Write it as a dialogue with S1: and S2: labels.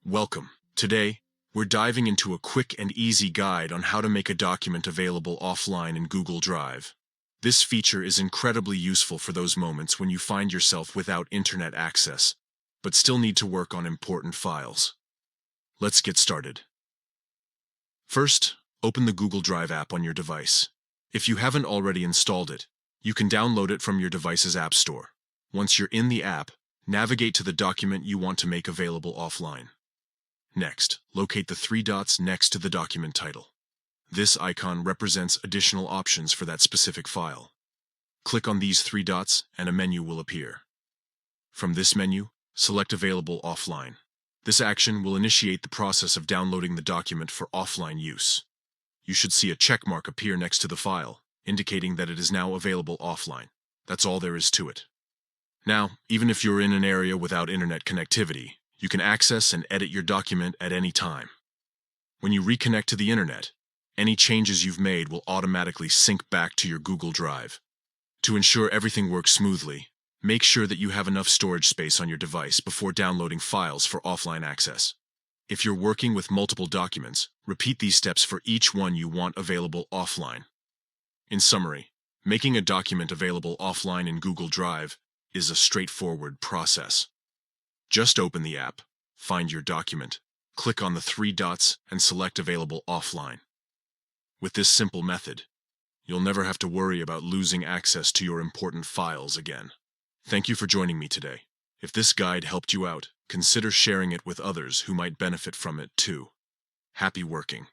S1: Welcome. Today, we're diving into a quick and easy guide on how to make a document available offline in Google Drive. This feature is incredibly useful for those moments when you find yourself without internet access, but still need to work on important files. Let's get started. First, open the Google Drive app on your device. If you haven't already installed it, you can download it from your device's app store. Once you're in the app, navigate to the document you want to make available offline. Next, locate the three dots next to the document title. This icon represents additional options for that specific file. Click on these three dots and a menu will appear. From this menu, select Available Offline. This action will initiate the process of downloading the document for offline use. You should see a check mark appear next to the file, indicating that it is now available offline. That's all there is to it. Now, even if you're in an area without internet connectivity, you can access and edit your document at any time. When you reconnect to the internet, any changes you've made will automatically sync back to your Google Drive. To ensure everything works smoothly, make sure that you have enough storage space on your device before downloading files for offline access. If you're working with multiple documents, repeat these steps for each one you want available offline. In summary, making a document available offline in Google Drive is a straightforward process. Just open the app, find your document, click on the three dots, and select Available Offline. With this simple method, you'll never have to worry about losing access to your important files again. Thank you for joining me today. If this guide helped you out, consider sharing it with others who might benefit from it too. Happy working.